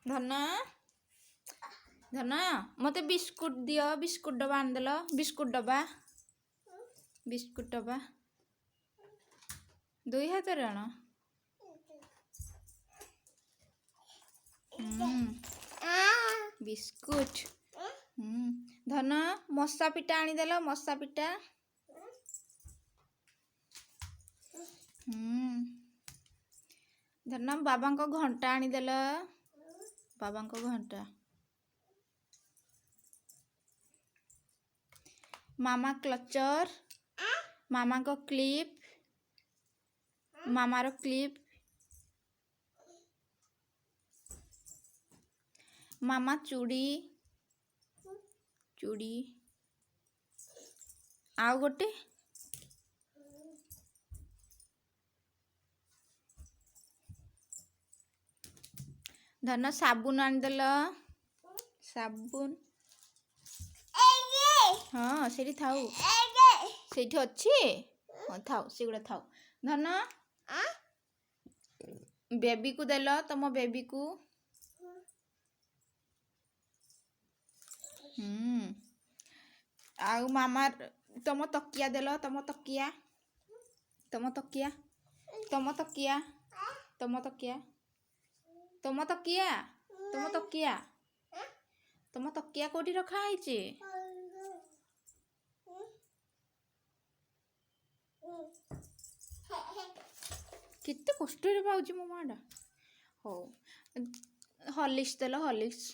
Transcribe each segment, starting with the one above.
ଧନ ଧନ ମତେ ବିସ୍କୁଟ ଦିଅ। ବିସ୍କୁଟ ଡବା ଆଣିଦେଲ। ବିସ୍କୁଟ ଡବା ଦୁଇ ହାତରେ ଆଣ। ବିସ୍କୁଟ। ଧନ ମଶା ପିଠା ଆଣିଦେଲ। ମଶା ପିଠା। ଧନ ବାବାଙ୍କ ଘଣ୍ଟା ଆଣିଦେଲ। ବାବାଙ୍କ ଘଣ୍ଟା। ମାମା କ୍ଲଚର। ମାମାଙ୍କ କ୍ଲିପ୍। ମାମାର କ୍ଲିପ୍। ମାମା ଚୁଡ଼ି। ଚୁଡ଼ି। ଆଉ ଗୋଟେ ଧନ ସାବୁନ ଆଣିଦେଲ। ସାବୁନ। ହଁ ସେଇଠି ଥାଉ। ସେଇଠି ଅଛି। ହଁ ଥାଉ ସେଗୁଡ଼ା ଥାଉ। ଧନ ବେବିକୁ ଦେଲ। ତମ ବେବିକୁ। ଆଉ ମାମା ତମ ତକିଆ ଦେଲ। ତମ ତକିଆ। ତମ ତକିଆ। ତମ ତକିଆ। ତମ ତକିଆ। ତମ ତକିଆ। ତମ ତକିଆ। ତମ ତକିଆ କୋଉଠି ରଖା ହେଇଛି? କେତେ କଷ୍ଟରେ ପାଉଛି ମୋ ମାଟା। ହଉ ହର୍ଲିକ୍ସ ଦେଲ। ହର୍ଲିକ୍ସ।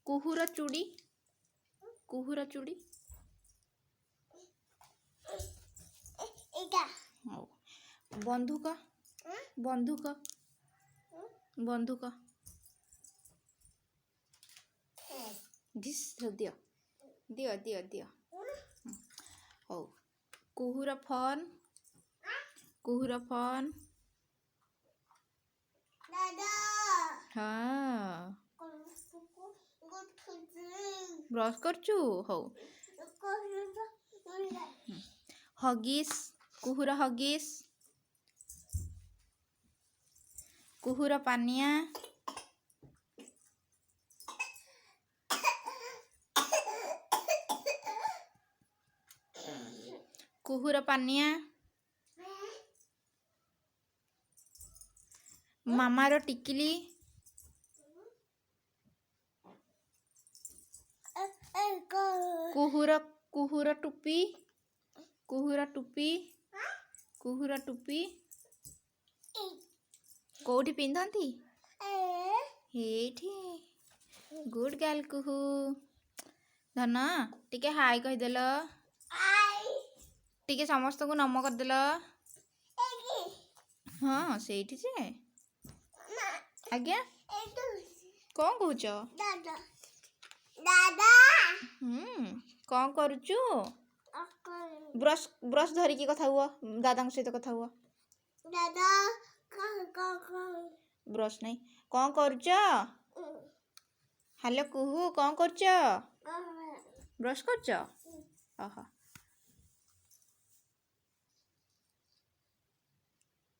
କୁହୁର ଚୁଡ଼ି। କୁହୁର ଚୁଡ଼ି। ହଉ ବନ୍ଧୁକ। ବନ୍ଧୁକ। ବନ୍ଧୁକ। ଦିଅ ଦିଅ ଦିଅ ଦିଅ। ହଉ କୁହୁର ଫୋନ୍। କୁହୁର ଫୋନ୍। ହଁ ବ୍ରସ୍ କରୁଛୁ। ହଉ ହଗିସ୍। କୁହୁର ହଗିସ୍। କୁହୁର ପାନିଆ। କୁହୁର ପାନିଆ। ମାମାର ଟିକିଲି। କୁହୁର କୁହୁର ଟୁପି। କୁହୁର ଟୁପି। କୁହୁର ଟୁପି କୋଉଠି ପିନ୍ଧନ୍ତି? ଏଇଠି। ଗୁଡ୍ ଗାର୍ଲ କୁହୁ। ଧନ ଟିକେ ହାଇ କହିଦେଲ। ଟିକେ ସମସ୍ତଙ୍କୁ ନମ କରିଦେଲ। ହଁ ସେଇଠି ଯେ। ଆଜ୍ଞା କ'ଣ କହୁଛ? କ'ଣ କରୁଛୁ? ବ୍ରସ୍ ଧରିକି କଥା ହୁଅ। ଦାଦାଙ୍କ ସହିତ କଥା ହୁଅ। ବ୍ରସ୍ ନାହିଁ। କ'ଣ କରୁଛ? ହ୍ୟାଲୋ କୁହୁ କ'ଣ କରୁଛ? ବ୍ରସ୍ କରୁଛ? ଓହୋ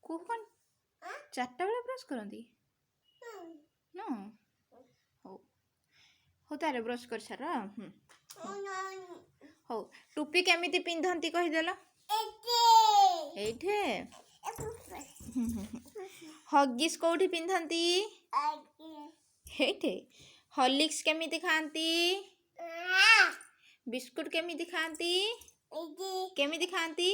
କୁହୁ କ'ଣ 4ଟା ବେଳେ ବ୍ରସ୍ କରନ୍ତି? ହଉ ହଉ ତାହେଲେ ବ୍ରସ୍ କରିସାର। ହଉ ଟୁପି କେମିତି ପିନ୍ଧନ୍ତି କହିଦେଲ? ଏଇଠି। ହଗିସ୍ କୋଉଠି ପିନ୍ଧନ୍ତି? ଏଇଠି। ହର୍ଲିକ୍ସ କେମିତି ଖାଆନ୍ତି? ବିସ୍କୁଟ କେମିତି ଖାଆନ୍ତି? କେମିତି ଖାଆନ୍ତି?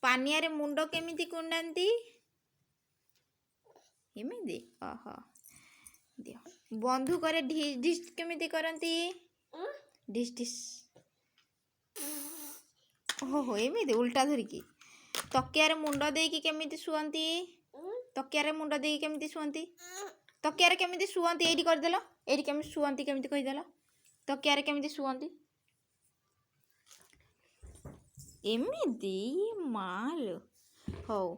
ପାନିଆରେ ମୁଣ୍ଡ କେମିତି କୁଣ୍ଡାନ୍ତି? ଏମିତି। ଓହୋ ଦିଅ। ବନ୍ଧୁକରେ ଢିସ୍ ଢିସ୍ କେମିତି କରନ୍ତି? ଢିସ୍ ଢିସ୍। ଓହୋ ଏମିତି ଉଲ୍ଟା ଧରିକି। ତକିଆରେ ମୁଣ୍ଡ ଦେଇକି କେମିତି ଶୁଅନ୍ତି? ତକିଆରେ ମୁଣ୍ଡ ଦେଇକି କେମିତି ଶୁଅନ୍ତି? ତକିଆରେ କେମିତି ଶୁଅନ୍ତି? ଏଇଠି କରିଦେଲ। ଏଇଠି କେମିତି ଶୁଅନ୍ତି କେମିତି କହିଦେଲ? ତକିଆରେ କେମିତି ଶୁଅନ୍ତି? ଏମିତି ମାଲୋ। ହଉ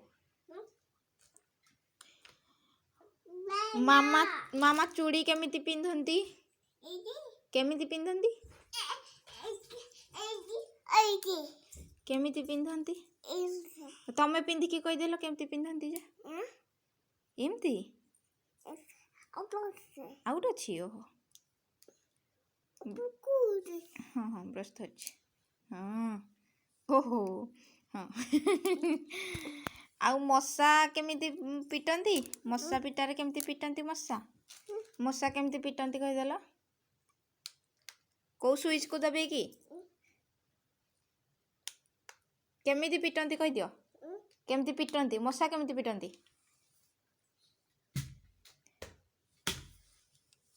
ମାମା ଚୁଡ଼ି କେମିତି ପିନ୍ଧନ୍ତି? କେମିତି ପିନ୍ଧନ୍ତି? केमिति पिंधंती तमे पिंधिकी कहीदेल केमती पिंधंती जे एमती आउट अच्छी ओहो हाँ हाँ ब्रश अच्छी हाँ ओहो हाँ आउ मशा केमिति पिटंती मशा पिटारे केमिति पिटंती मशा केमिति पिटंती कहीदेल कौ स्विच को दबे कि केमिति पिटंती कही दियो केमिति पिटंती मशा केमिति पिटंती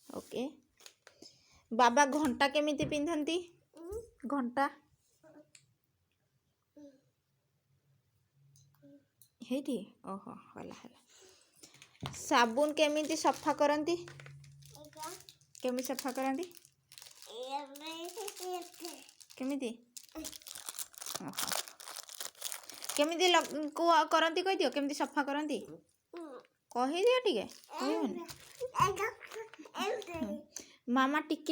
ओके बाबा घंटा केमिति पिंधंती घंटा हेठी ओहो हला हला साबुन केमिति सफा करंती केमिति सफा करंती केमिति ओहो केमिति करंती कहि दियो केमिति सफा करंती कहि दियो टिके मामा टिक